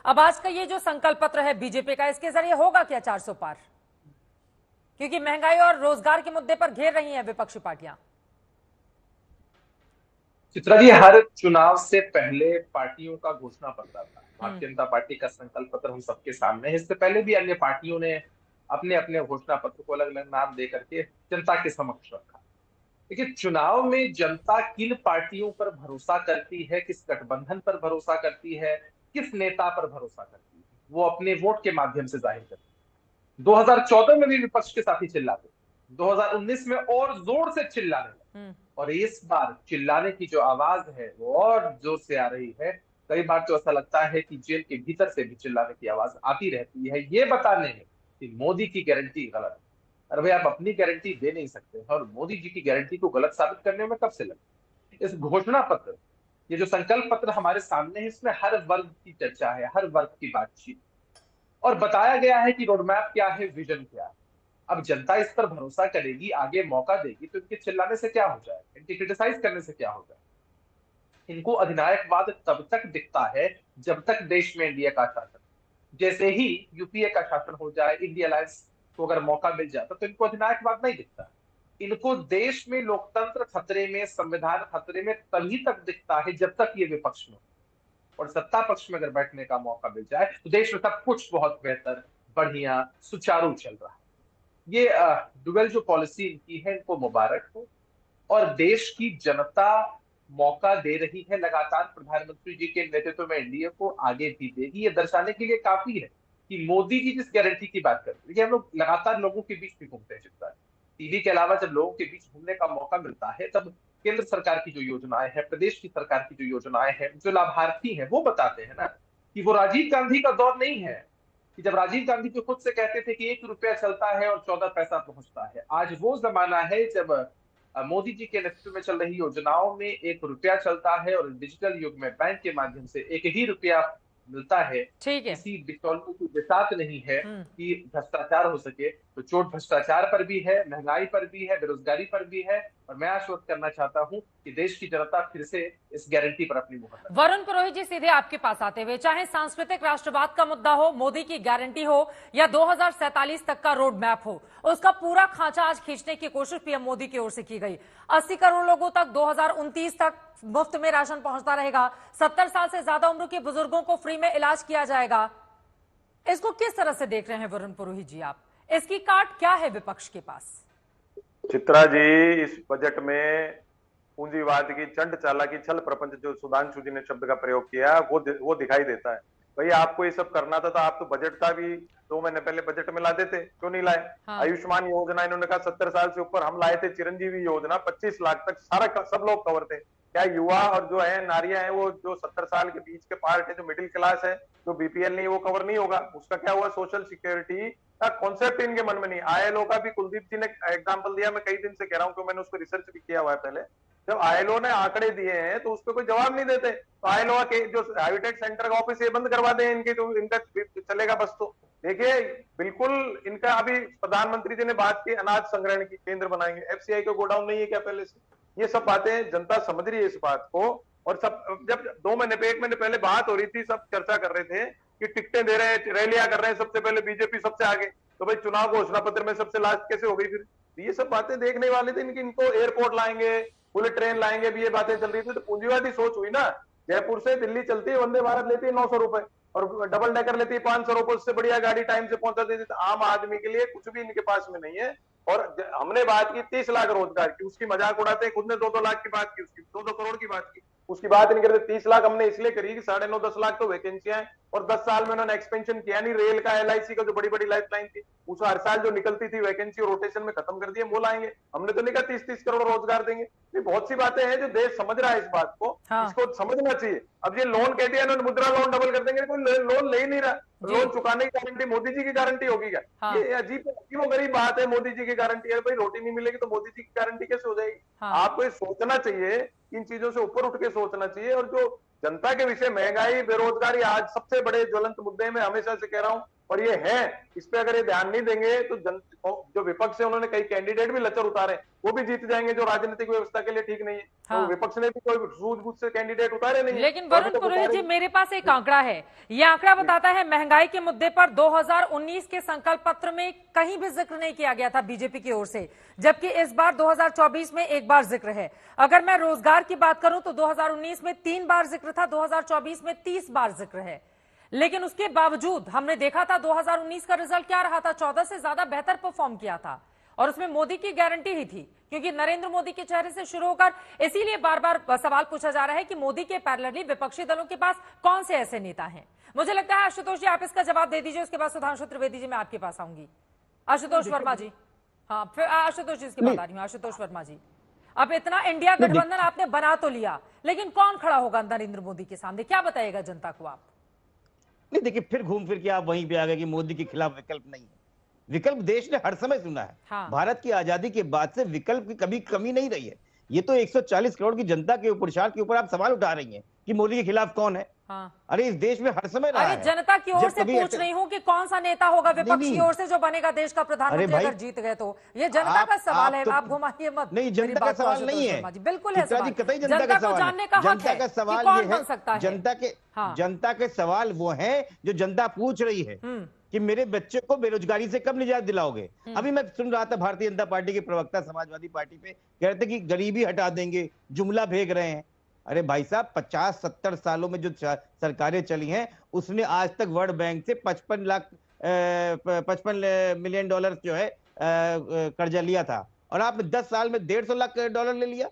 अब आज का ये जो संकल्प पत्र है बीजेपी का, इसके जरिए होगा क्या 400 पार? क्योंकि महंगाई और रोजगार के मुद्दे पर घेर रही हैं विपक्षी पार्टियां। चित्रा जी, हर चुनाव से पहले पार्टियों का घोषणा पत्र था। भारतीय जनता पार्टी का संकल्प पत्र हम सबके सामने है। इससे पहले भी अन्य पार्टियों ने अपने अपने घोषणा पत्र को अलग अलग नाम दे करके जनता के समक्ष रखा। देखिए, चुनाव में जनता किन पार्टियों पर भरोसा करती है, किस गठबंधन पर भरोसा करती है, किस नेता पर भरोसा करती है, वो अपने वोट के माध्यम से जाहिर करती है। 2014 में भी विपक्ष के साथी चिल्लाते, 2019 में और जोर से चिल्लाने लगे, और इस बार चिल्लाने की जो आवाज है वो और जोर से आ रही है। कई बार तो ऐसा लगता है कि जेल के भीतर से भी चिल्लाने की आवाज आती रहती है, ये बताने में कि मोदी की गारंटी गलत है। अरे भाई, आप अपनी गारंटी दे नहीं सकते और मोदी जी की गारंटी को गलत साबित करने में कब से लगे? इस घोषणा पत्र, ये जो संकल्प पत्र हमारे सामने है, इसमें हर वर्ग की चर्चा है, हर वर्ग की बातचीत, और बताया गया है कि रोडमैप क्या है, विजन क्या है। अब जनता इस पर भरोसा करेगी, आगे मौका देगी, तो इनके चिल्लाने से क्या हो जाए, इनके क्रिटिसाइज करने से क्या हो जाए। इनको अधिनायकवाद तब तक दिखता है जब तक देश में एनडीए का शासन। जैसे ही यूपीए का शासन हो जाए, इंडिया अलायंस को अगर मौका मिल जाता, तो इनको अधिनायकवाद नहीं दिखता। इनको देश में लोकतंत्र खतरे में, संविधान खतरे में तभी तक दिखता है जब तक ये विपक्ष में, और सत्ता पक्ष में अगर बैठने का मौका मिल जाए तो देश में सब कुछ बहुत बेहतर, बढ़िया, सुचारू चल रहा है। ये डुअल जो पॉलिसी इनकी है, इनको मुबारक हो। और देश की जनता मौका दे रही है लगातार प्रधानमंत्री जी के नेतृत्व में एनडीए को, आगे भी देगी। ये दर्शाने के लिए काफी है कि मोदी जी जिस गारंटी की बात करते हैं, देखिए हम लोग लगातार लोगों के बीच भी घूमते हैं चिंता, टीवी के अलावा जब लोगों के बीच घूमने का मौका मिलता है, तब केंद्र सरकार की जो योजनाएं हैं, प्रदेश की सरकार की जो योजनाएं हैं, जो लाभार्थी हैं वो बताते हैं ना कि वो राजीव गांधी का दौर नहीं है कि जब राजीव गांधी जो खुद से कहते थे कि 1 रुपया चलता है और 14 पैसा पहुंचता है। आज वो जमाना है जब मोदी जी के नेतृत्व में चल रही योजनाओं में 1 रुपया चलता है, और डिजिटल युग में बैंक के माध्यम से 1 ही रुपया मिलता है। ठीक है। किसी बिचौलिए की बिसात नहीं है कि भ्रष्टाचार हो सके, तो चोट भ्रष्टाचार पर भी है, महंगाई पर भी है, बेरोजगारी पर भी है। और मैं आश्वस्त करना चाहता हूं कि देश की जनता फिर से इस गारंटी पर अपनी मुहर लगाएगी। वरुण पुरोहित जी, सीधे आपके पास आते हुए, चाहे सांस्कृतिक राष्ट्रवाद का मुद्दा हो, मोदी की गारंटी हो, या 2047 तक का रोड मैप हो, उसका पूरा खांचा आज खींचने की कोशिश पीएम मोदी की ओर से की गई। 80 करोड़ लोगों तक 2029 तक मुफ्त में राशन पहुंचता रहेगा। 70 साल से ज्यादा उम्र के बुजुर्गों को फ्री में इलाज किया जाएगा। इसको किस तरह से देख रहे हैं वरुण पुरोहित जी आप? इसकी काट क्या है विपक्ष के पास? चित्रा जी, इस बजट में पूंजीवाद की चंड चालाकी, छल प्रपंच, जो सुधांशु जी ने शब्द का प्रयोग किया, वो दिखाई देता है। भाई, आपको ये सब करना था तो आप तो बजट का भी 2 महीने पहले बजट में ला देते, क्यों नहीं लाए? हाँ। आयुष्मान योजना इन्होंने कहा 70 साल से ऊपर, हम लाए थे चिरंजीवी योजना, 25 लाख तक सारा सब लोग कवर थे। क्या युवा और जो है नारियां हैं, वो जो 70 साल के बीच के पार्ट है, जो मिडिल क्लास है, जो बीपीएल नहीं, वो कवर नहीं होगा? उसका क्या हुआ? सोशल सिक्योरिटी का कॉन्सेप्ट इनके मन में नहीं। आईएलओ का भी कुलदीप जी ने एग्जाम्पल दिया, मैं कई दिन से कह रहा हूं कि मैंने उसको रिसर्च भी किया हुआ है पहले। जब आईएलओ ने आंकड़े दिए हैं तो उस पर कोई जवाब नहीं देते। तो आईएलओ के जो हैबिटेट सेंटर का ऑफिस ये बंद करवा दें इनके, तो इनका चलेगा बस। तो देखिए, बिल्कुल इनका अभी प्रधानमंत्री जी ने बात की अनाज संग्रहण की, केंद्र बनाएंगे। एफसीआई का गोडाउन नहीं है क्या पहले से? ये सब बातें जनता समझ रही है इस बात को। और सब जब 2 महीने पे 1 महीने पहले बात हो रही थी, सब चर्चा कर रहे थे कि टिकटें दे रहे हैं, रैलियां कर रहे हैं, सबसे पहले बीजेपी सबसे आगे, तो भाई चुनाव घोषणा पत्र में सबसे लास्ट कैसे हो गई फिर? ये सब बातें देखने वाले थे इनको एयरपोर्ट लाएंगे, बुलेट ट्रेन लाएंगे, भी ये बातें चल रही थी। तो पूंजीवादी सोच हुई ना। जयपुर से दिल्ली चलती है वंदे भारत, लेती है 900 रुपए, और डबल डेकर लेती है 500 रुपए। उससे बढ़िया गाड़ी टाइम से पहुंचा देती। तो आम आदमी के लिए कुछ भी इनके पास में नहीं है। और हमने बात की 30 लाख रोजगार की, उसकी मजाक उड़ाते हैं। खुद ने 2-2 लाख की बात की, उसकी 2-2 करोड़ की बात की, उसकी बात नहीं करते। 30 लाख हमने इसलिए करी कि 9.5-10 लाख तो वैकेंसियां हैं, और 10 साल में उन्होंने एक्सपेंशन किया नहीं। रेल का, एलआईसी का जो बड़ी बड़ी लाइफ लाइन थी, उस हर साल जो निकलती थी वैकेंसी और रोटेशन में खत्म कर दिए, वो लाएंगे। हमने तो नहीं कहा 30-30 करोड़ रोजगार देंगे। ये बहुत सी बातें हैं जो देश समझ रहा है इस बात को। हाँ। इसको समझना चाहिए। अब ये लोन कह दिया इन्होंने, मुद्रा लोन डबल कर देंगे, कोई लोन ले ही नहीं रहा। लोन चुकाने की गारंटी मोदी जी की गारंटी होगी क्या? हाँ। ये अजीब गरीब बात है। मोदी जी की गारंटी है, भाई रोटी नहीं मिलेगी तो मोदी जी की गारंटी कैसे हो जाएगी? हाँ। आपको ये सोचना चाहिए, इन चीजों से ऊपर उठ के सोचना चाहिए। और जो जनता के विषय, महंगाई, बेरोजगारी आज सबसे बड़े ज्वलंत मुद्दे में हमेशा से कह रहा हूं, और ये है, इस पे अगर ये ध्यान नहीं देंगे तो जो विपक्ष है उन्होंने कई कैंडिडेट भी लचर उतारे, वो भी जीत जाएंगे जो राजनीतिक व्यवस्था के लिए ठीक नहीं है। हाँ। तो विपक्ष ने भी कोई सूझबूझ से कैंडिडेट उतारे नहीं है। लेकिन तो अभी वरुण तक पुरोहित जी, उतारे मेरे पास एक आंकड़ा है। ये आंकड़ा बताता है महंगाई के मुद्दे पर 2019 के संकल्प पत्र में कहीं भी जिक्र नहीं किया गया था बीजेपी की ओर से, जबकि इस बार 2024 में एक बार जिक्र है। अगर मैं रोजगार की बात करूं तो 2019 में 3 बार जिक्र था, 2024 में 30 बार जिक्र है। लेकिन उसके बावजूद हमने देखा था 2019 का रिजल्ट क्या रहा था, 14 से ज्यादा बेहतर परफॉर्म किया था, और उसमें मोदी की गारंटी ही थी, क्योंकि नरेंद्र मोदी के चेहरे से शुरू होकर इसीलिए बार बार सवाल पूछा जा रहा है कि मोदी के पैरेलली विपक्षी दलों के पास कौन से ऐसे नेता हैं। मुझे लगता है आशुतोष जी आप इसका जवाब दे दीजिए, उसके बाद सुधांशु त्रिवेदी जी मैं आपके पास आऊंगी। आशुतोष वर्मा जी, हाँ फिर आशुतोष जी इसके बाद आ रही हूँ। आशुतोष वर्मा जी, अब इतना इंडिया गठबंधन आपने बना तो लिया, लेकिन कौन खड़ा होगा नरेंद्र मोदी के सामने, क्या बताएगा जनता को आप? नहीं देखिए, फिर घूम फिर के आप वहीं पे आ गए कि मोदी के खिलाफ विकल्प नहीं है। विकल्प देश ने हर समय सुना है। हाँ। भारत की आजादी के बाद से विकल्प की कभी कमी नहीं रही है। ये तो 140 करोड़ की जनता के पुरुषार्थ के ऊपर आप सवाल उठा रही हैं कि मोदी के खिलाफ कौन है। हाँ। अरे इस देश में हर समय रहा अरे है। जनता की ओर जब से कभी पूछ रही हूँ कि कौन सा नेता होगा विपक्ष की ओर से जो बनेगा देश का प्रधानमंत्री भाई, अगर जीत गए तो। ये जनता का सवाल है, आप घुमाइए मत। नहीं, जनता का सवाल नहीं है, बिल्कुल है सवाल। कतई जनता का सवाल जानने का हक है कि कौन बन सकता है। जनता के सवाल वो है जो जनता पूछ रही है कि मेरे बच्चे को बेरोजगारी से कब निजात दिलाओगे। अभी मैं सुन रहा था भारतीय जनता पार्टी के प्रवक्ता समाजवादी पार्टी पे कह रहे थे कि गरीबी हटा देंगे, जुमला फेंक रहे हैं। अरे भाई साहब, 50-70 सालों में जो सरकारें चली हैं उसने आज तक वर्ल्ड बैंक से 55 मिलियन डॉलर जो है कर्जा लिया था, और आपने 10 साल में 150 लाख डॉलर ले लिया।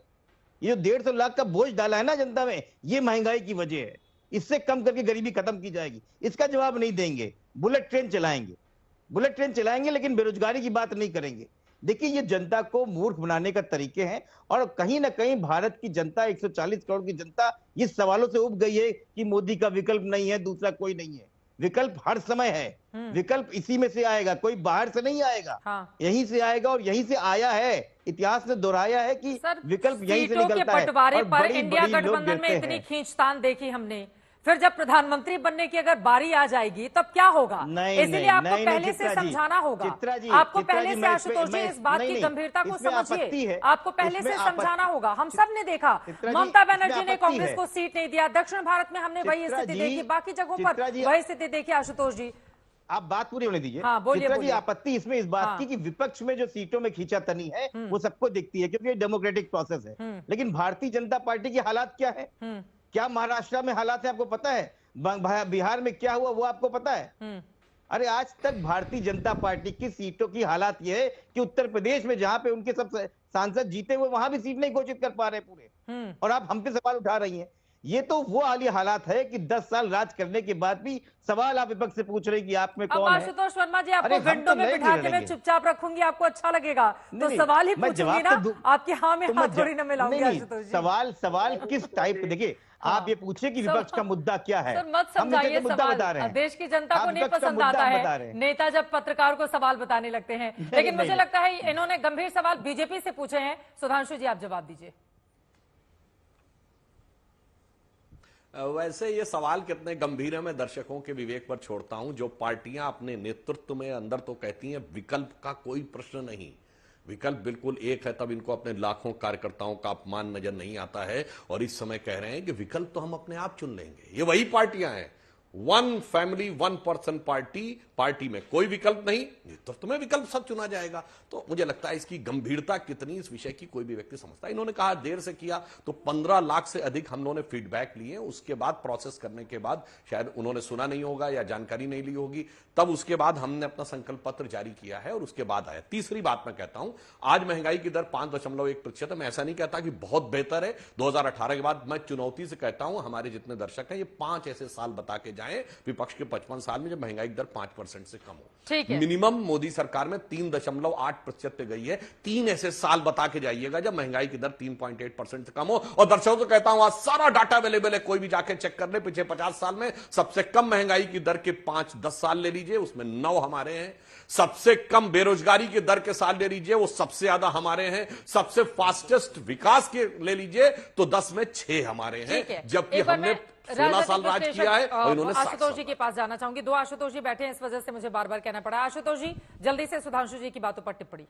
ये जो 150 लाख का बोझ डाला है ना जनता में, ये महंगाई की वजह है। इससे कम करके गरीबी खत्म की जाएगी। इसका जवाब नहीं देंगे। बुलेट ट्रेन चलाएंगे लेकिन बेरोजगारी की बात नहीं करेंगे। देखिए, ये जनता को मूर्ख बनाने का तरीके हैं, और कहीं ना कहीं भारत की जनता, 140 करोड़ की जनता इस सवालों से उब गई है कि मोदी का विकल्प नहीं है, दूसरा कोई नहीं है। विकल्प हर समय है। विकल्प इसी में से आएगा, कोई बाहर से नहीं आएगा। हाँ। यहीं से आएगा और यहीं से आया है। इतिहास ने दोहराया है कि विकल्प यहीं से निकलता है। बंटवारे पर इंडिया गठबंधन में इतनी खींचतान देखी हमने, फिर जब प्रधानमंत्री बनने की अगर बारी आ जाएगी तब क्या होगा? इसलिए आपको पहले से समझाना होगा। आपको पहले से आशुतोष जी इस बात की गंभीरता को समझिए। आपको पहले से समझाना होगा। हम सब ने देखा, ममता बनर्जी ने कांग्रेस को सीट नहीं दिया। दक्षिण भारत में हमने वही स्थिति देखी, बाकी जगहों पर वही स्थिति देखी। आशुतोष जी आप बात पूरी होने दीजिए। हाँ, बोलिए। आपत्ति इसमें इस बात की कि विपक्ष में जो सीटों में खींचातनी है वो सबको दिखती है, क्योंकि ये डेमोक्रेटिक प्रोसेस है। लेकिन भारतीय जनता पार्टी की हालात क्या है? क्या महाराष्ट्र में हालात है आपको पता है? बिहार में क्या हुआ वो आपको पता है? अरे आज तक भारतीय जनता पार्टी की सीटों की हालात ये है कि उत्तर प्रदेश में जहां पे उनके सब सांसद जीते हुए वहां भी सीट नहीं घोषित कर पा रहे पूरे, और आप हम पे सवाल उठा रही हैं। ये तो वो वाली हालात है कि 10 साल राज करने के बाद भी सवाल आप विपक्ष से पूछ रहे हैं कि आप में कौन है। आशुतोष वर्मा जी, आपको विंडो में बिठा के मैं चुपचाप रखूंगी, आपको अच्छा लगेगा तो सवाल ही पूछूंगी ना, आपकी हाँ में हाथ थोड़ी ना मिलाऊंगी। आशुतोष जी, सवाल किस टाइप? देखिए, आप ये पूछिए कि विपक्ष का मुद्दा क्या है। सर मत समझाइए सवाल, देश की जनता को नहीं पसंद आता है नेता जब पत्रकार को सवाल बताने लगते हैं। लेकिन मुझे लगता है इन्होंने गंभीर सवाल बीजेपी से पूछे हैं। सुधांशु जी आप जवाब दीजिए। वैसे ये सवाल कितने गंभीर है मैं दर्शकों के विवेक पर छोड़ता हूं। जो पार्टियां अपने नेतृत्व में अंदर तो कहती हैं विकल्प का कोई प्रश्न नहीं, विकल्प बिल्कुल एक है, तब इनको अपने लाखों कार्यकर्ताओं का अपमान नजर नहीं आता है और इस समय कह रहे हैं कि विकल्प तो हम अपने आप चुन लेंगे। ये वही पार्टियां हैं, 1 फैमिली 1 पर्सन पार्टी में कोई विकल्प नहीं, नेतृत्व में विकल्प सब चुना जाएगा। तो मुझे लगता है इसकी गंभीरता कितनी इस विषय की कोई भी व्यक्ति समझता है। इन्होंने कहा देर से किया, तो 15 लाख से अधिक हम लोगों ने फीडबैक लिए, उसके बाद प्रोसेस करने के बाद शायद उन्होंने सुना नहीं होगा या जानकारी नहीं ली होगी, तब उसके बाद हमने अपना संकल्प पत्र जारी किया है और उसके बाद आया। तीसरी बात मैं कहता हूं, आज महंगाई की दर 5.1% है। मैं ऐसा नहीं कहता कि बहुत बेहतर है। 2018 के बाद मैं चुनौती से कहता हूं, हमारे जितने दर्शक हैं, ये 5 ऐसे साल बता के जाएं विपक्ष के 55 साल में जब महंगाई की दर 5% से कम हो। मिनिमम मोदी सरकार में 3.8% पे गई है। 3 ऐसे साल बता के जाइएगा जब महंगाई की दर 3.8% से कम हो। और दर्शकों से कहता हूं, आज सारा डाटा अवेलेबल है, कोई भी जाके चेक कर ले। पिछले 50 साल में सबसे कम महंगाई की दर के 5-10 साल ले लीजिए, उसमें 9 हमारे हैं। सबसे कम बेरोजगारी की दर के साल ले लीजिए, वो सबसे ज्यादा हमारे हैं। सबसे फास्टेस्ट विकास के ले लीजिए तो 10 में 6 हमारे हैं। जबकि हमने 16 साल राज राजनीतिक किया है और इन्होंने 60 आशुतोष जी साल। के पास जाना चाहूंगी। दो आशुतोष जी बैठे हैं, इस वजह से मुझे बार बार कहना पड़ा। आशुतोष जी जल्दी से सुधांशु जी की बातों पर टिप्पणी।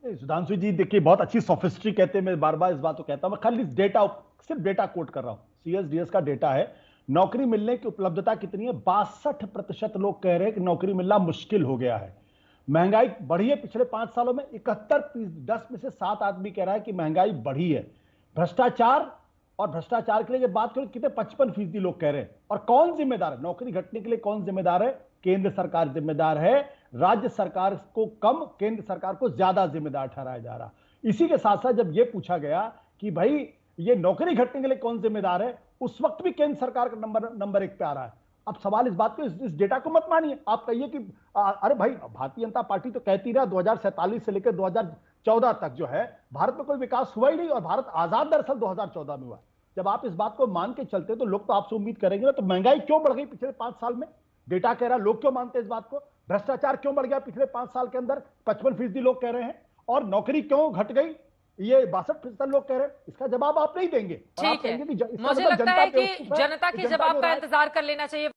नहीं, सुधांशु जी देखिए बहुत अच्छी सोफिस्ट्री कहते हैं, मैं बार बार इस बात को कहता हूं, मैं खाली डेटा सिर्फ डेटा कोट कर रहा हूं। सीएसडीएस का डेटा है, नौकरी मिलने की उपलब्धता कितनी है, 62% लोग कह रहे हैं कि नौकरी मिलना मुश्किल हो गया है। महंगाई बढ़ी है पिछले 5 सालों में, 71%, 10 में से 7 आदमी कह रहा है कि महंगाई बढ़ी है। भ्रष्टाचार, और भ्रष्टाचार के लिए जब बात करें कितने 55% लोग कह रहे हैं। और कौन जिम्मेदार है नौकरी घटने के लिए, कौन जिम्मेदार है? केंद्र सरकार जिम्मेदार है। राज्य सरकार को कम, केंद्र सरकार को ज्यादा जिम्मेदार ठहराया जा रहा। इसी के साथ साथ जब यह पूछा गया कि भाई ये नौकरी घटने के लिए कौन जिम्मेदार है, उस वक्त भी केंद्र सरकार का नंबर 1 पे आ रहा है। अब सवाल इस बात को, इस डेटा को मत मानिए। आप कहिए कि अरे भाई भारतीय जनता पार्टी तो कहती रहा 2047 से लेकर 2014 तक जो है भारत में कोई विकास हुआ ही नहीं, और भारत आजाद दरअसल 2014 में हुआ। जब आप इस बात को मान के चलते तो लोग तो आपसे उम्मीद करेंगे ना, तो महंगाई क्यों बढ़ गई पिछले 5 साल में? डेटा कह रहा है, लोग क्यों मानते हैं इस बात को? भ्रष्टाचार क्यों बढ़ गया पिछले 5 साल के अंदर? 55% लोग कह रहे हैं। और नौकरी क्यों घट गई, ये 62% लोग कह रहे हैं। इसका जवाब आप नहीं देंगे। ठीक है, मुझे लगता है कि जनता के जवाब का इंतजार कर लेना चाहिए।